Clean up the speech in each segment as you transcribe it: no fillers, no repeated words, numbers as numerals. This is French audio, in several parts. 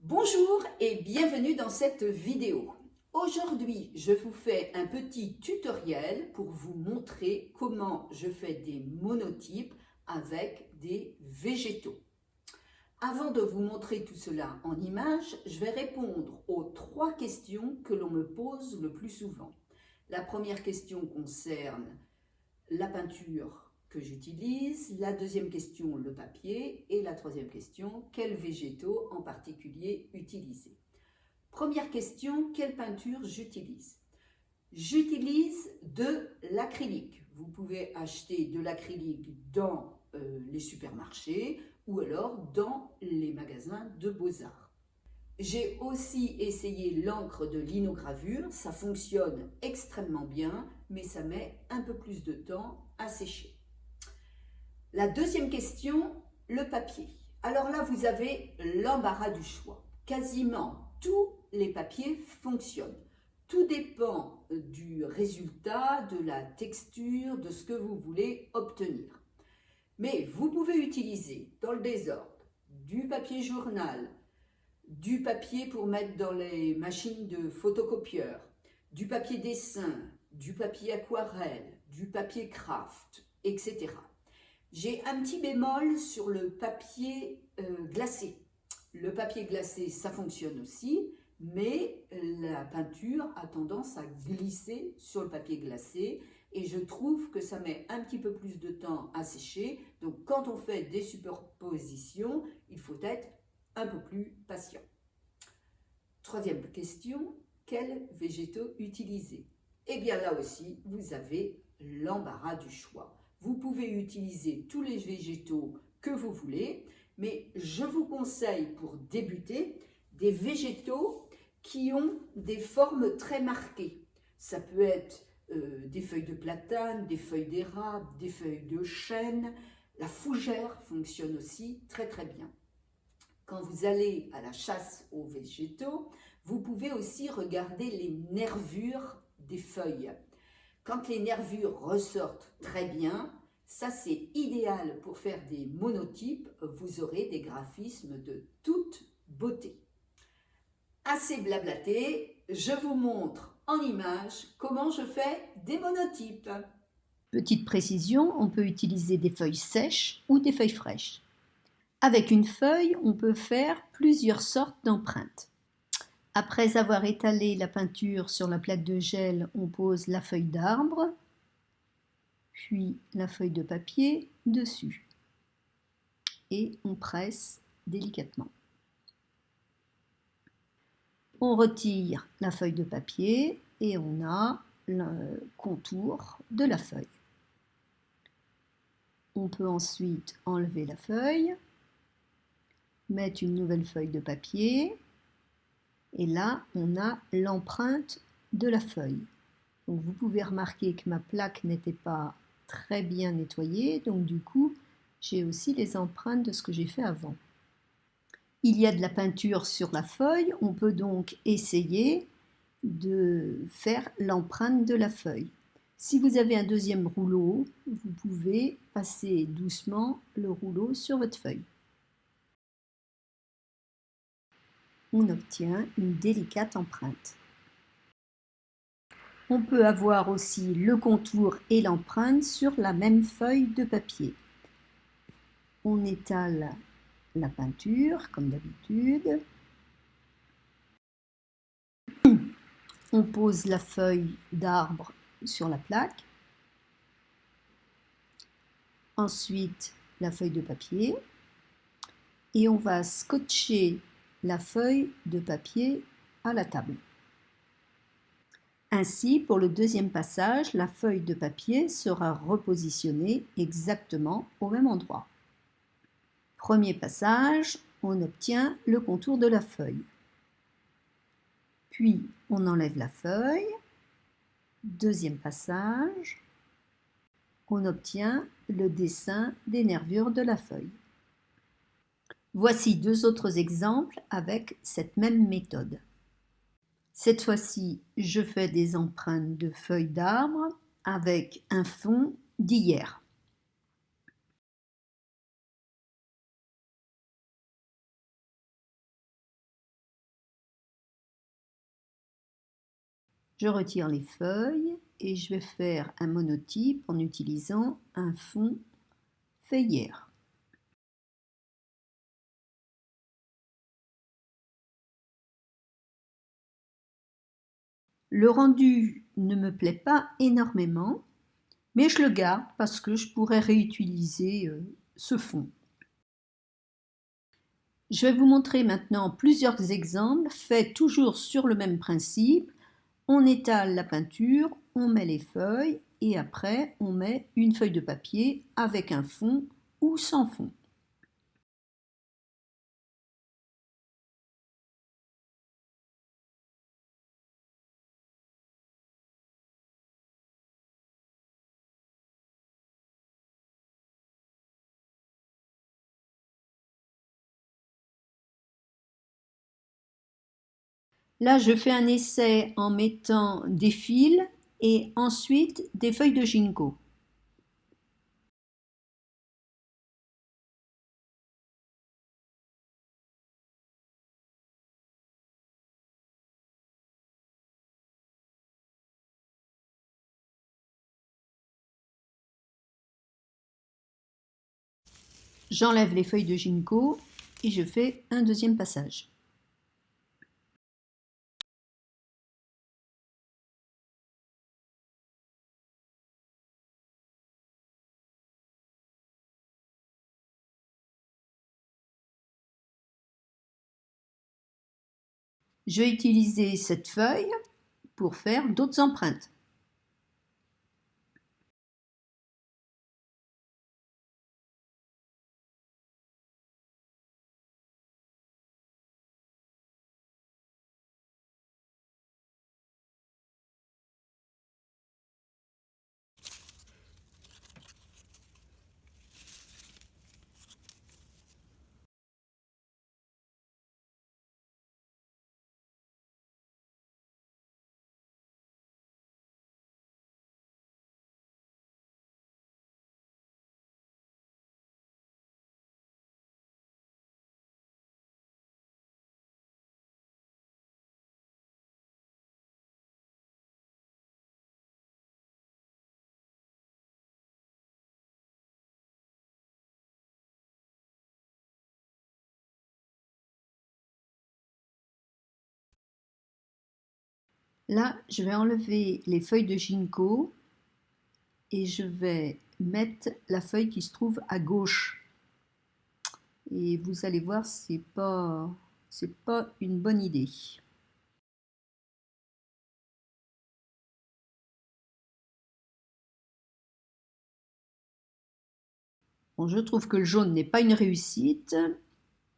Bonjour et bienvenue dans cette vidéo. Aujourd'hui, je vous fais un petit tutoriel pour vous montrer comment je fais des monotypes avec des végétaux. Avant de vous montrer tout cela en images, je vais répondre aux 3 questions que l'on me pose le plus souvent. La première question concerne la peinture que j'utilise, la deuxième question, le papier, et la troisième question, quels végétaux en particulier utiliser. Première question, quelle peinture j'utilise? J'utilise de l'acrylique. Vous pouvez acheter de l'acrylique dans les supermarchés ou alors dans les magasins de beaux-arts. J'ai aussi essayé l'encre de linogravure, ça fonctionne extrêmement bien, mais ça met un peu plus de temps à sécher. La deuxième question, le papier. Alors là, vous avez l'embarras du choix. Quasiment tous les papiers fonctionnent. Tout dépend du résultat, de la texture, de ce que vous voulez obtenir. Mais vous pouvez utiliser dans le désordre du papier journal, du papier pour mettre dans les machines de photocopieurs, du papier dessin, du papier aquarelle, du papier craft, etc. J'ai un petit bémol sur le papier glacé. Le papier glacé, ça fonctionne aussi, mais la peinture a tendance à glisser sur le papier glacé et je trouve que ça met un petit peu plus de temps à sécher. Donc quand on fait des superpositions, il faut être un peu plus patient. Troisième question, quels végétaux utiliser? Eh bien là aussi, vous avez l'embarras du choix. Vous pouvez utiliser tous les végétaux que vous voulez, mais je vous conseille pour débuter des végétaux qui ont des formes très marquées. Ça peut être des feuilles de platane, des feuilles d'érable, des feuilles de chêne. La fougère fonctionne aussi très très bien. Quand vous allez à la chasse aux végétaux, vous pouvez aussi regarder les nervures des feuilles. Quand les nervures ressortent très bien, ça c'est idéal pour faire des monotypes, vous aurez des graphismes de toute beauté. Assez blablaté, je vous montre en image comment je fais des monotypes. Petite précision, on peut utiliser des feuilles sèches ou des feuilles fraîches. Avec une feuille, on peut faire plusieurs sortes d'empreintes. Après avoir étalé la peinture sur la plaque de gel, on pose la feuille d'arbre, puis la feuille de papier dessus. Et on presse délicatement. On retire la feuille de papier et on a le contour de la feuille. On peut ensuite enlever la feuille, mettre une nouvelle feuille de papier et là on a l'empreinte de la feuille. Donc vous pouvez remarquer que ma plaque n'était pas très bien nettoyée, donc du coup j'ai aussi les empreintes de ce que j'ai fait avant. Il y a de la peinture sur la feuille, on peut donc essayer de faire l'empreinte de la feuille. Si vous avez un deuxième rouleau, vous pouvez passer doucement le rouleau sur votre feuille. On obtient une délicate empreinte. On peut avoir aussi le contour et l'empreinte sur la même feuille de papier. On étale la peinture comme d'habitude. On pose la feuille d'arbre sur la plaque. Ensuite, la feuille de papier. Et on va scotcher la feuille de papier à la table. Ainsi, pour le deuxième passage, la feuille de papier sera repositionnée exactement au même endroit. Premier passage, on obtient le contour de la feuille. Puis, on enlève la feuille. Deuxième passage, on obtient le dessin des nervures de la feuille. Voici 2 autres exemples avec cette même méthode. Cette fois-ci, je fais des empreintes de feuilles d'arbre avec un fond d'hyères. Je retire les feuilles et je vais faire un monotype en utilisant un fond feuillère. Le rendu ne me plaît pas énormément, mais je le garde parce que je pourrais réutiliser ce fond. Je vais vous montrer maintenant plusieurs exemples faits toujours sur le même principe. On étale la peinture, on met les feuilles et après on met une feuille de papier avec un fond ou sans fond. Là, je fais un essai en mettant des fils et ensuite des feuilles de ginkgo. J'enlève les feuilles de ginkgo et je fais un deuxième passage. Je vais utiliser cette feuille pour faire d'autres empreintes. Là, je vais enlever les feuilles de ginkgo et je vais mettre la feuille qui se trouve à gauche. Et vous allez voir, c'est pas une bonne idée. Bon, je trouve que le jaune n'est pas une réussite,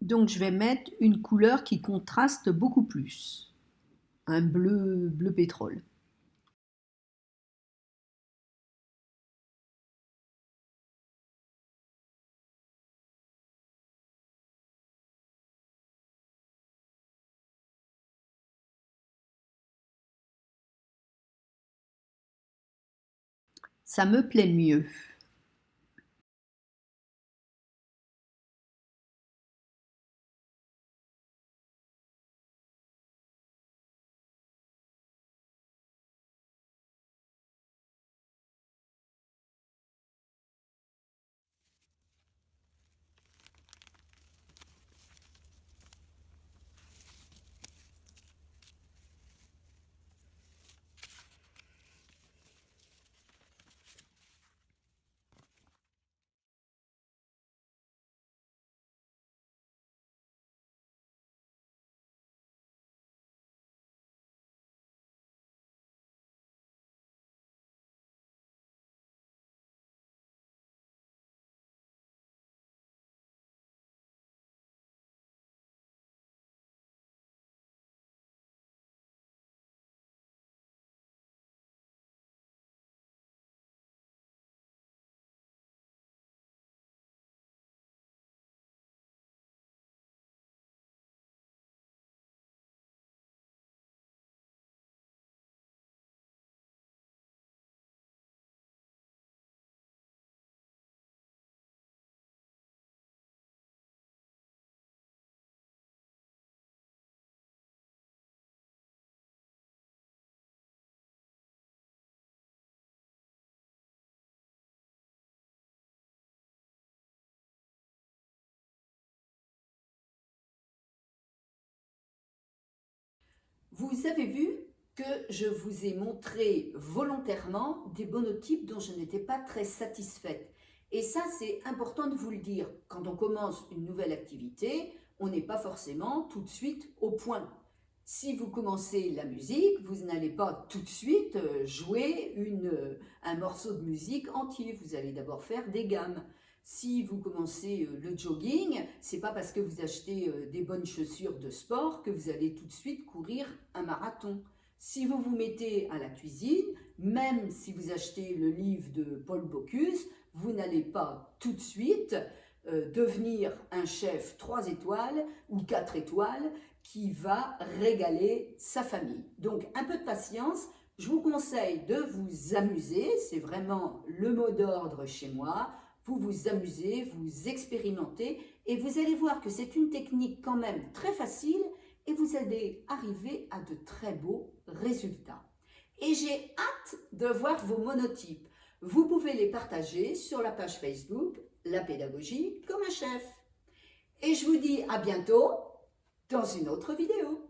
donc je vais mettre une couleur qui contraste beaucoup plus. Un bleu pétrole. Ça me plaît mieux. Vous avez vu que je vous ai montré volontairement des monotypes dont je n'étais pas très satisfaite. Et ça, c'est important de vous le dire. Quand on commence une nouvelle activité, on n'est pas forcément tout de suite au point. Si vous commencez la musique, vous n'allez pas tout de suite jouer un morceau de musique entier. Vous allez d'abord faire des gammes. Si vous commencez le jogging, c'est pas parce que vous achetez des bonnes chaussures de sport que vous allez tout de suite courir un marathon. Si vous vous mettez à la cuisine, même si vous achetez le livre de Paul Bocuse, vous n'allez pas tout de suite devenir un chef 3 étoiles ou 4 étoiles qui va régaler sa famille. Donc un peu de patience, je vous conseille de vous amuser, c'est vraiment le mot d'ordre chez moi. Vous vous amusez, vous expérimentez et vous allez voir que c'est une technique quand même très facile et vous allez arriver à de très beaux résultats. Et j'ai hâte de voir vos monotypes. Vous pouvez les partager sur la page Facebook La pédagogie comme un chef. Et je vous dis à bientôt dans une autre vidéo.